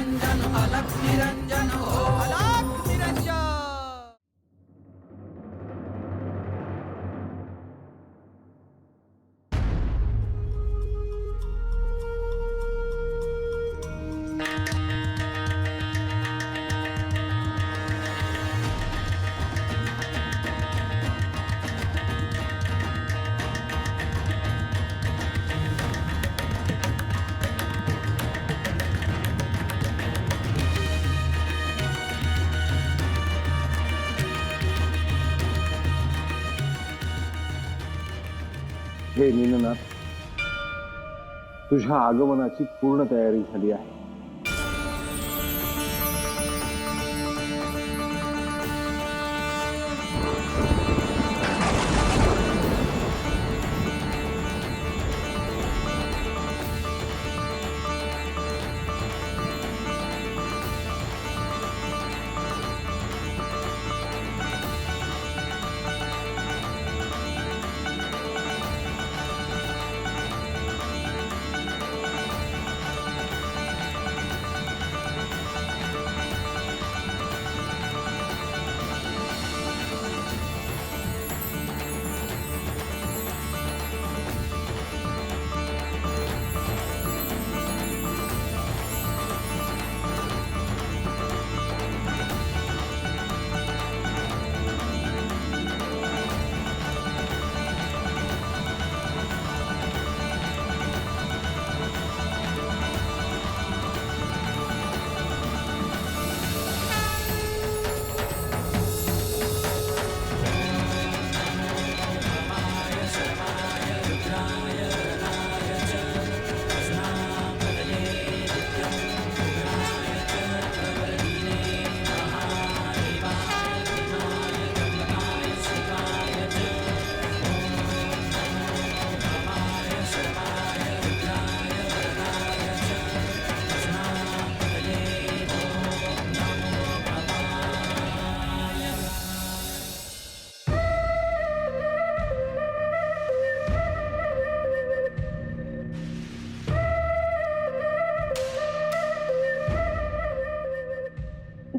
निरंजन अलख निरंजन हो अलख निरंजन। हे नीननाथ, तुझ्या आगमनाची पूर्ण तयारी झाली आहे.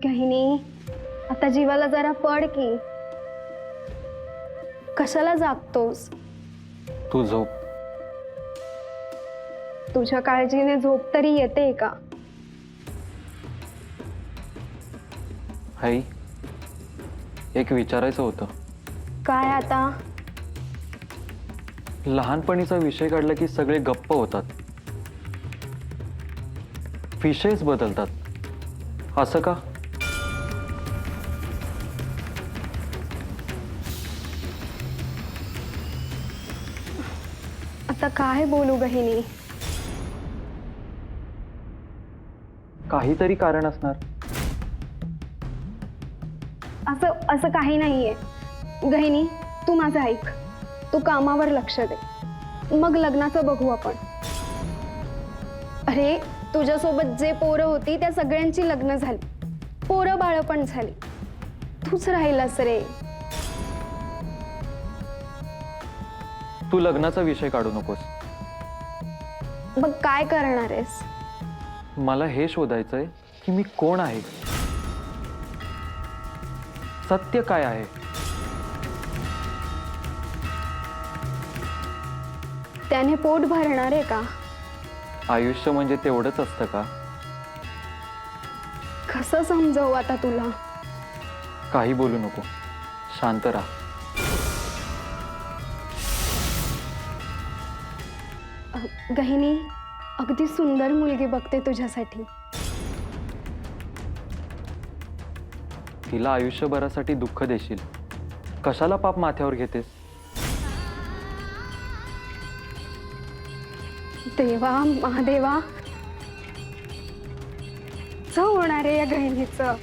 गहिनी, आता जीवाला जरा पड की. कशाला जागतोस? तू झोप. तुझ्या काळजीने झोप तरी येते का? आई, एक विचारायचं होतं. काय आता? लहानपणीचा विषय काढला की सगळे गप्प होतात, विषयच बदलतात, असं का? आता काय बोलू गहिनी? काहीतरी कारण असणार. असं असं काही नाहीये. गहिनी, तू माझं ऐक. तू कामावर लक्ष दे, मग लग्नाचं बघू आपण. अरे, तुझ्यासोबत जे पोरं होती त्या सगळ्यांची लग्न झाली, पोरं बाळ पण झाली. तूच राहिलास रे. तू लग्नाचा विषय काढू नकोस. मग काय करणार आहेस? मला हे शोधायचंय की मी कोण आहे, सत्य काय आहे. त्याने पोट भरणार आहे का? आयुष्य म्हणजे तेवढंच असतं का? कसं समजवू आता तुला? काही बोलू नको, शांत राहा. गहिनी, अगदी सुंदर मुलगी बघते तुझ्यासाठी. तिला आयुष्यभरासाठी दुःख देशील, कशाला पाप माथ्यावर घेतेस? देवा, महादेवा, होणार आहे या गहिनीचं.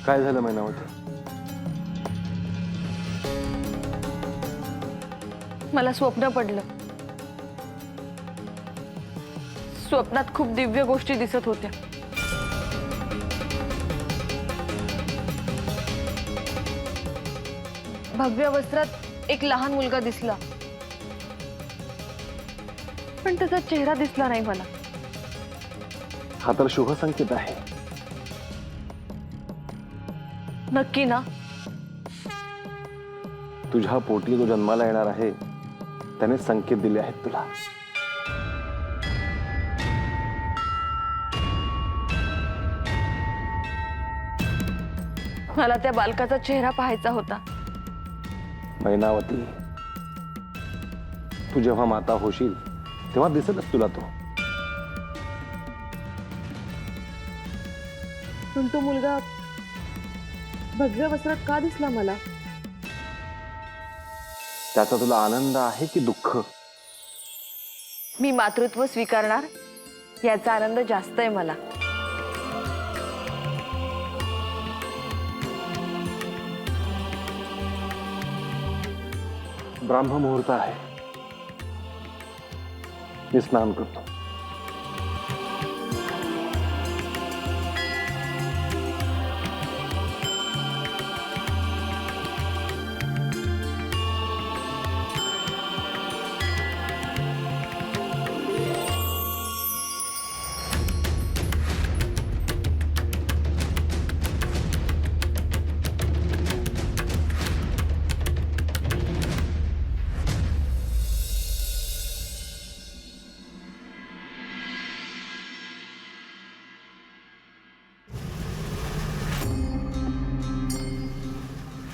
काय झालं मैनावती? मला स्वप्न पडलं. स्वप्नात खूप दिव्य गोष्टी दिसत होत्या. भव्य वस्त्रात एक लहान मुलगा दिसला, पण त्याचा चेहरा दिसला नाही मला. हा तर शुभ संकेत आहे. नक्की ना? तुझ्या पोटी जो जन्माला येणार आहे त्याने संकेत दिले आहेत तुला. मला त्या बालकाचा चेहरा पाहायचा होता. मैनावती, तू जेव्हा माता होशील तेव्हा दिसेलच तुला तो. पण तो मुलगा भगव्या वस्त्रात का दिसला मला? त्याचा तुला आनंद आहे की दुःख? मी मातृत्व स्वीकारणार याचा आनंद जास्त आहे मला. ब्राह्म मुहूर्त आहे. मी स्नान करतो.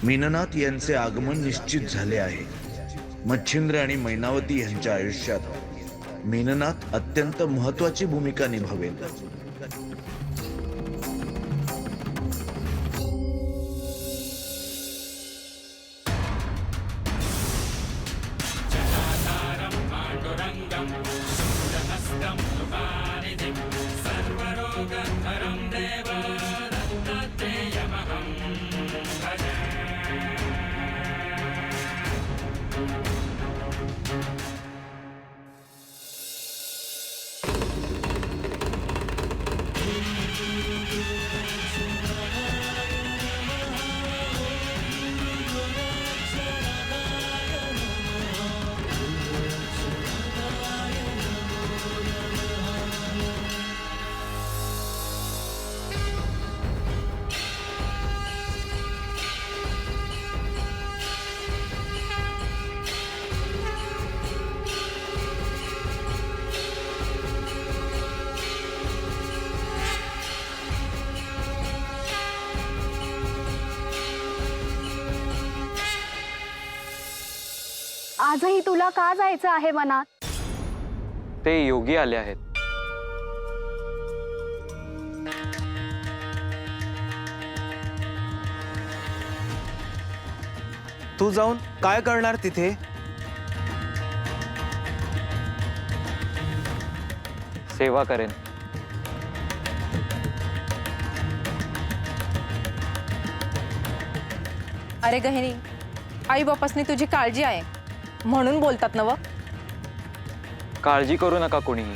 मीननाथ यांचे आगमन निश्चित झाले आहे. मच्छिंद्र आणि मैनावती यांच्या आयुष्यात मीननाथ अत्यंत महत्वाची भूमिका निभावेल. आजही तुला का जायचं आहे मनात? ते योगी आले आहेत. तू जाऊन काय करणार तिथे? सेवा करेन. अरे गहिनी, आई बापासनी तुझी काळजी आहे म्हणून बोलतात ना व. काळजी करू नका कोणीही.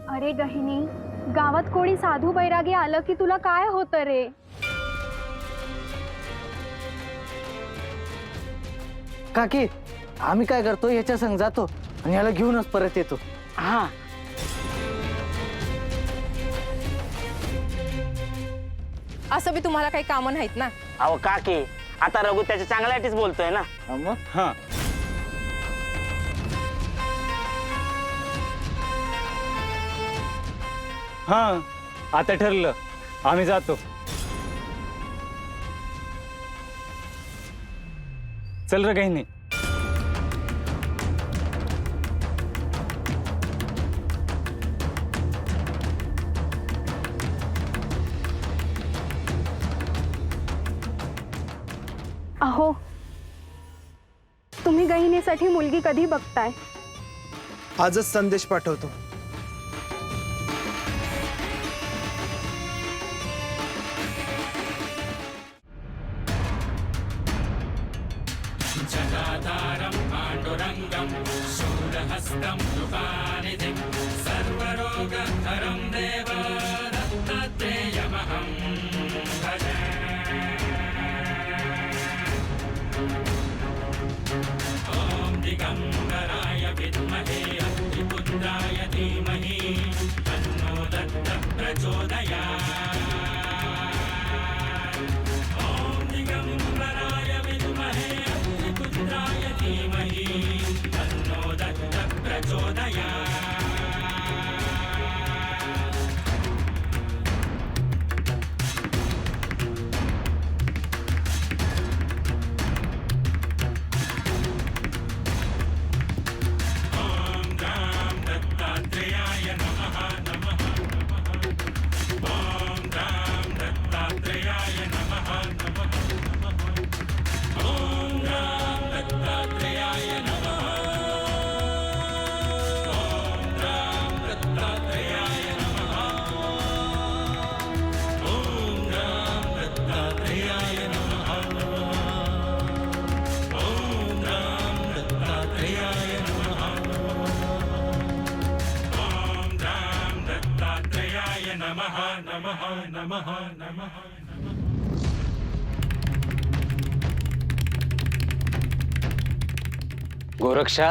अरे गहिनी, गावात कोणी साधू बैरागी आलं की तुला काय होतं रे? काकी, आम्ही काय करतो, याच्या संग जातो आणि याला घेऊनच परत येतो. हा, असं बी तुम्हाला काही कामं नाहीत ना? अहो काकी, आता रघु त्याच्या चांगल्यासाठीच बोलतोय ना. हा, हा, आता ठरलं, आम्ही जातो. चल रे गहिनी. अहो, गहिनीसाठी मुलगी कधी बघताय? आजच संदेश पाठवतो. गोरक्षा,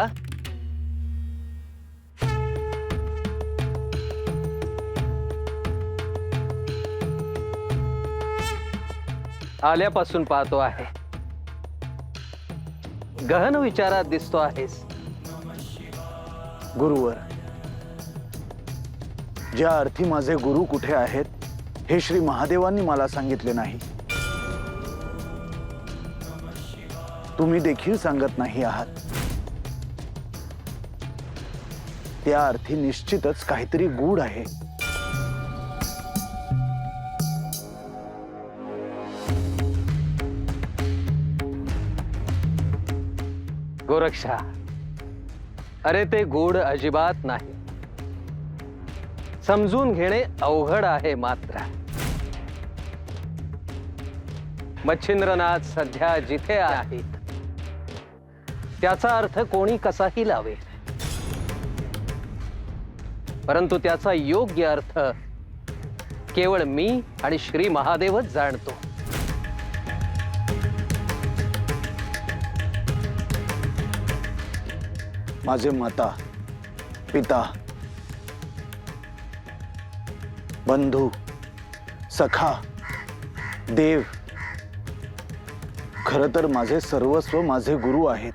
आल्यापासून पाहतो आहे. गहन विचारात दिसतो आहेस. गुरुवर, ज्या अर्थी माझे गुरु कुठे आहेत हे श्री महादेवांनी मला सांगितले नाही. तुम्ही देखील सांगत नाही आहात. त्या अर्थी निश्चितच काहीतरी गूढ आहे. गोरक्षा, अरे ते गूढ अजिबात नाही. समजून घेणे अवघड आहे. मात्र मच्छिंद्रनाथ सध्या जिथे आहेत त्याचा अर्थ कोणी कसाही लावे, परंतु त्याचा योग्य अर्थ केवळ मी आणि श्री महादेवच जाणतो. माझे माता, पिता, बंधू, सखा, देव, खरं तर माझे सर्वस्व माझे गुरु आहेत.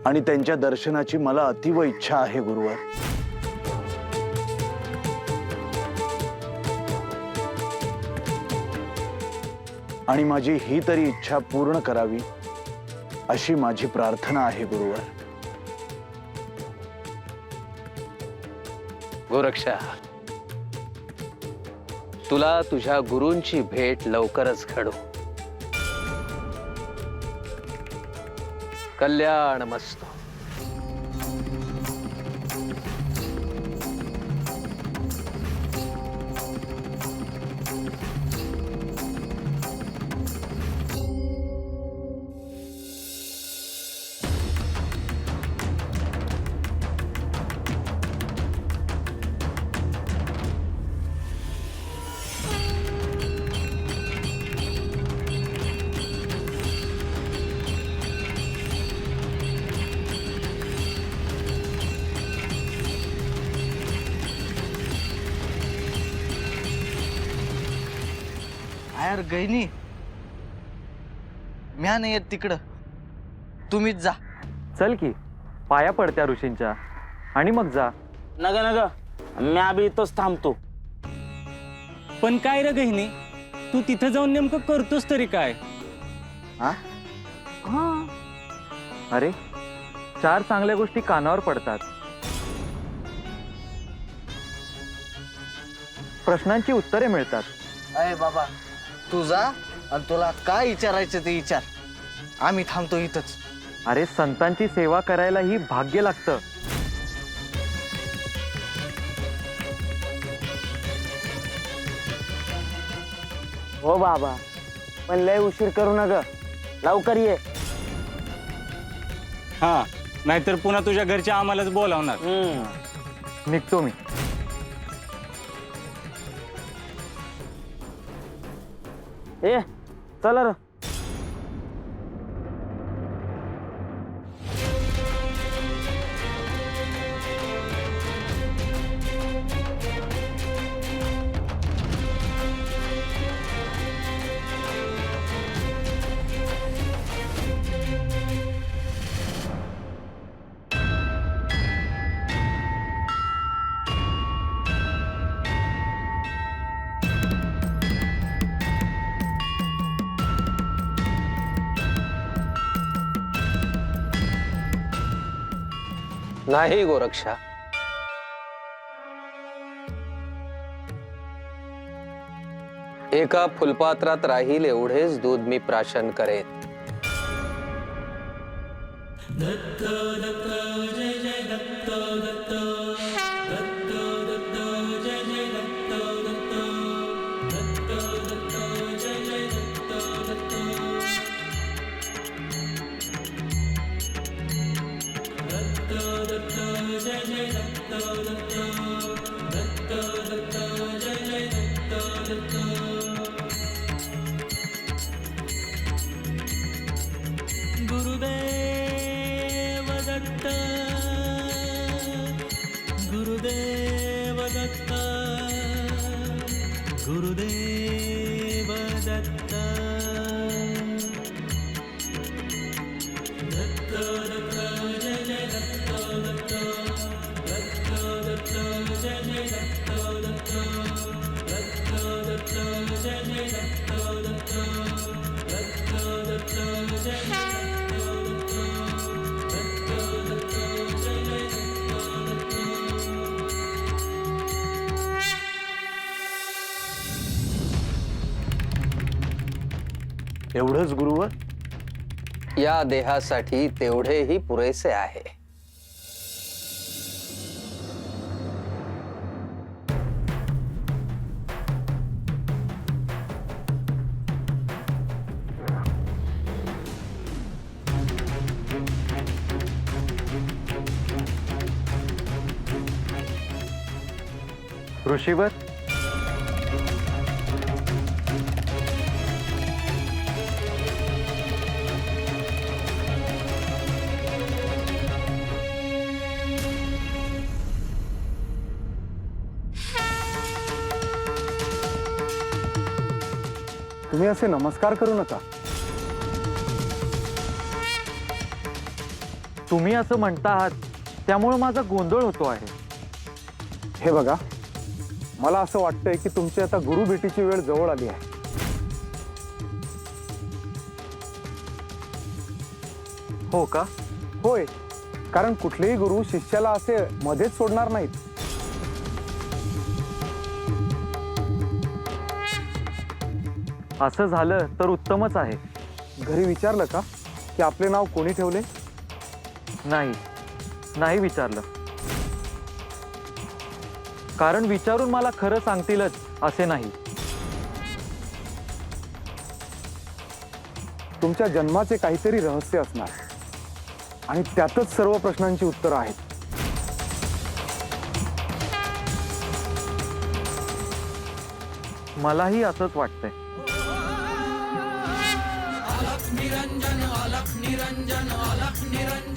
आणि त्यांच्या दर्शनाची मला अतीव इच्छा आहे गुरुवर. आणि माझी ही तरी इच्छा पूर्ण करावी अशी माझी प्रार्थना आहे गुरुवर. गोरक्षा, तुला तुझ्या गुरूंची भेट लवकरच घडो. कल्याण मस्तो. यार गहिनी, म्या नाही येत तिकडं, तुम्हीच जा. चल की, पाया पडत्या ऋषींच्या आणि मग जा. नग नग, मी अभि इथंच थांबतो. पण काय रे गहिनी, तू तिथं जाऊन नेमकं करतोस तरी काय? अरे, 4 चांगल्या गोष्टी कानावर पडतात. प्रश्नांची उत्तरे मिळतात. अय बाबा, तू जा, आणि तुला काय विचारायचं ते विचार. आम्ही थांबतो इथंच. अरे संतांची सेवा करायला ही भाग्य लागतं. हो बाबा, पण लय उशीर करू नका, लवकर ये. हा, नाहीतर पुन्हा तुझ्या घरच्या आम्हालाच बोलावणार. निघतो मी. ए चला र. नाही गोरक्षा, एका फुलपात्रात राहील एवढेच दूध मी प्राशन करेन. गुरुदेव दत्त, गुरुदेव दत्त, गुरुदेव दत्त. दत्त दत्त जय जय दत्त दत्त, दत्त दत्त जय जय दत्त दत्त, दत्त दत्त जय जय दत्त दत्त, दत्त दत्त जय जय. एवढंच गुरुवर? या देहासाठी तेवढेही पुरेसे आहे. ऋषीवर, तुम्ही असे नमस्कार करू नका. तुम्ही असं म्हणता आहात त्यामुळे माझा गोंधळ होतो आहे. हे बघा, मला असं वाटतंय की तुमची आता गुरु भेटीची वेळ जवळ आली आहे. हो का? होय, कारण कुठलेही गुरु शिष्याला असे मध्येच सोडणार नाहीत. असं झालं तर उत्तमच आहे. घरी विचारलं का की आपले नाव कोणी ठेवले? नाही विचारलं. कारण विचारून मला खरं सांगतीलच असे नाही. तुमच्या जन्माचे काहीतरी रहस्य असणार आणि त्यातच सर्व प्रश्नांची उत्तरं आहेत. मलाही असंच वाटतंय. अलख निरंजन, अलख निरंजन, अलख निरंजन.